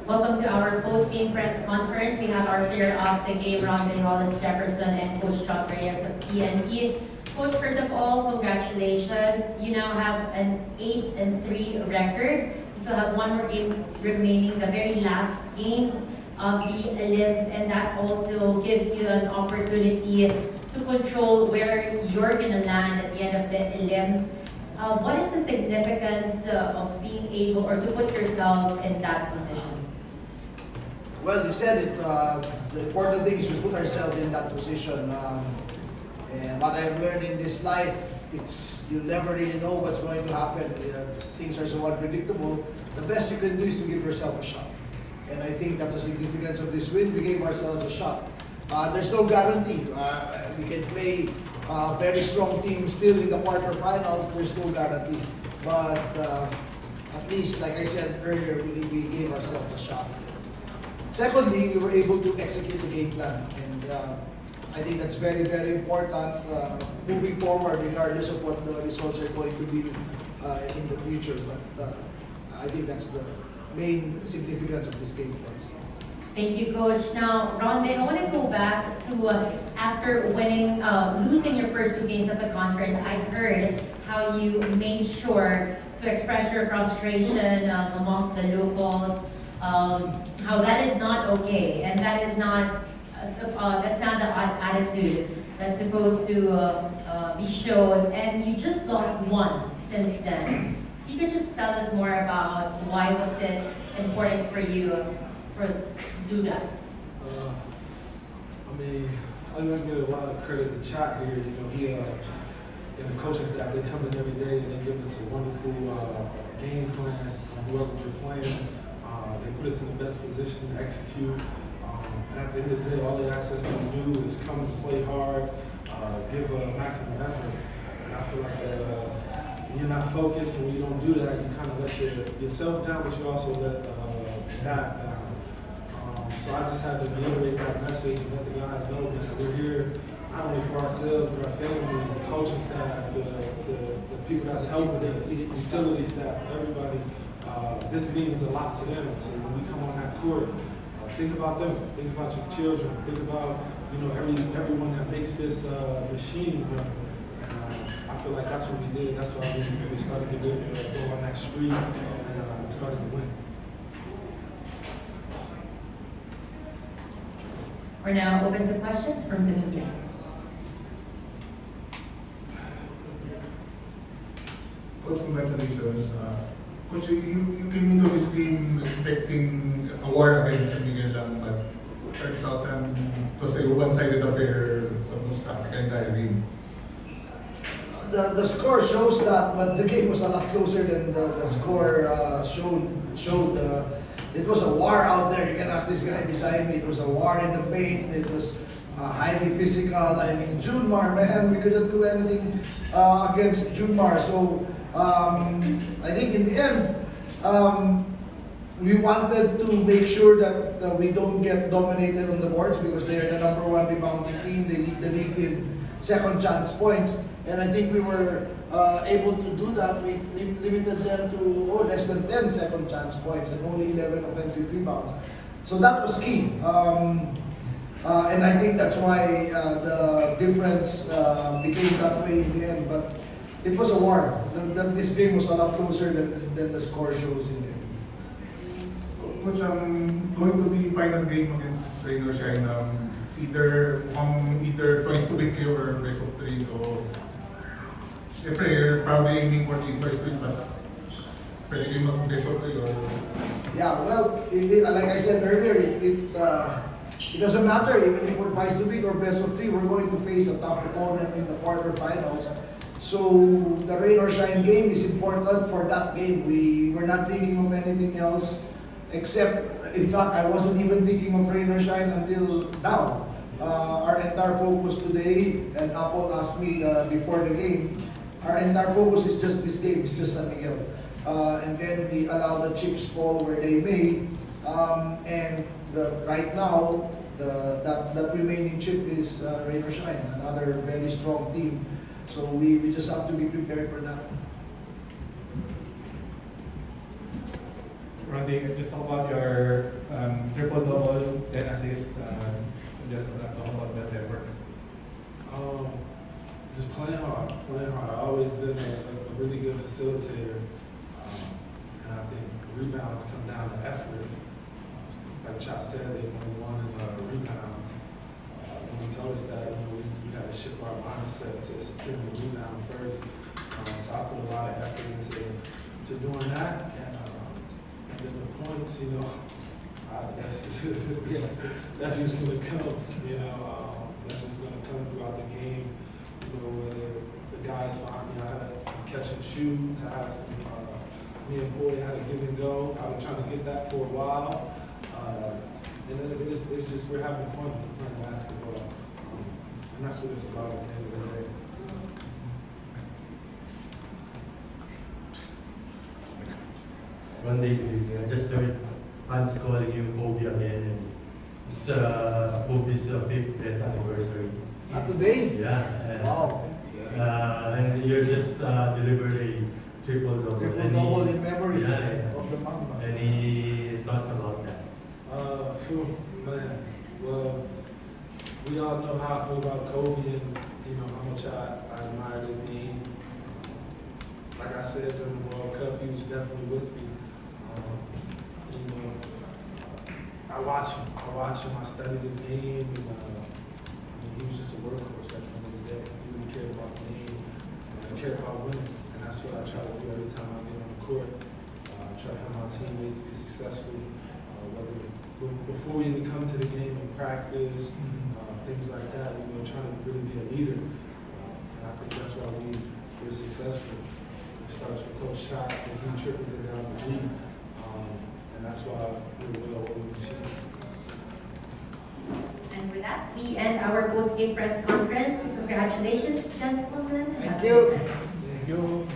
Welcome to our post-game press conference. We have our player of the game, Ronde Hollis Jefferson, and Coach Chuck Reyes of PNP. Coach, first of all, congratulations. You now have an 8-3 record. You still have one more game remaining, the very last game of the Elims, and that also gives you an opportunity to control where you're going to land at the end of the Elims. What is the significance of being able or to put yourself in that position? Well, you said it. The important thing is we put ourselves in that position. And what I've learned in this life, it's you never really know what's going to happen. Things are so unpredictable. The best you can do is to give yourself a shot. And I think that's the significance of this win. We gave ourselves a shot. There's no guarantee. We can play a very strong team still in the quarterfinals. There's no guarantee. But at least, like I said earlier, we gave ourselves a shot. Secondly, we were able to execute the game plan, and I think that's very, very important moving forward, regardless of what the results are going to be in the future. But I think that's the main significance of this game for us. Thank you, Coach. Now, Ronde, I want to go back to after winning, losing your first two games of the conference. I heard how you made sure to express your frustration amongst the locals. How that is not okay, and that is not that's not the attitude that's supposed to be shown. And you just lost once since then. If you could just tell us more about why was it important for you to do that? I mean, I'm gonna give a lot of credit to Chat here. You know, he and the coaching staff, they come in every day and they give us a wonderful game plan on whoever we're playing. They put us in the best position to execute. And at the end of the day, all they ask us to do is come and play hard, give a maximum effort. And I feel like when you're not focused and when you don't do that, you kind of let yourself down, but you also let staff down. So I just had to reiterate that message and let the guys know that we're here not only for ourselves, but our families, the coaching staff, the people that's helping us, the utility staff, everybody. This means a lot to them. So when we come on that court, think about them. Think about your children. Think about everyone that makes this machine run. I feel like that's what we did. That's why we started to go on that streak and started to win. We're now open to questions from the media. Coach, congratulations. Coach, you came into this game expecting a war against San Miguel lang, but turns out it was a one-sided affair almost the entire game. The score shows that, but the game was a lot closer than the score showed. It was a war out there. You can ask this guy beside me. It was a war in the paint. It was highly physical. I mean, Junmar, man, we couldn't do anything against Junmar. So I think in the end, we wanted to make sure that we don't get dominated on the boards because they are the #1 rebounding team. They lead the league in second chance points. And I think we were able to do that. We limited them to less than 10 second chance points and only 11 offensive rebounds. So that was key. And I think that's why the difference became that way in the end. But it was a war. This game was a lot closer than the score shows in the end. Coach, going to the final game against Rain or Shine, it's either twice to beat you or best of 3. So, syempre, you're probably aiming for the twice to beat, but pwede kayo mag-best of 3 or... Yeah, well, like I said earlier, it doesn't matter even if we're twice to beat or best of 3. We're going to face a tough opponent in the quarterfinals. So the rain or shine game is important for that game. We were not thinking of anything else except, in fact, I wasn't even thinking of rain or shine until now. Our entire focus today, and Apple asked me before the game, our entire focus is just this game, it's just San Miguel. And then we allow the chips fall where they may. Right now, that remaining chip is rain or shine, another very strong team. So we just have to be prepared for that. Randy, just talk about your triple-double, 10 assists. Just talk about that effort. Just playing hard. I've always been a really good facilitator. And I think rebounds come down to effort. Like Chop said, they only wanted rebounds. When he told us that, we got to shift our mindset to securing the rebound first. So I put a lot of effort into doing that. And then the points, that's just going to come. That's just going to come throughout the game. Whether the guys behind me, I had some catch and shoots. I had some, me and Boy had a give and go. I was trying to get that for a while. And then it's just, we're having fun playing basketball. And that's what it's about at the end of the day. One day, just heard fans calling you Kobe again. And it's Kobe's 5th anniversary. Not today? Yeah. And, Wow. and you just delivered a triple-double. Triple-double in memory Yeah. of the Mamba. Any thoughts about that? Man, well, we all know how I feel about Kobe and how much I admire his game. Like I said during the World Cup, he was definitely with me. I watch him. I studied his game. And, he was just a workhorse at the end of the day. He really cared about the game. He cared about winning, and that's what I try to do every time I get on the court. I try to help my teammates be successful. Before we even come to the game and practice, things like that, trying to really be a leader. And I think that's why we're successful. It starts with Coach Shot, and he triples it down the league. And that's why we're well over the machine. And with that, we end our post-game press conference. Congratulations, gentlemen. Thank you. Thank you.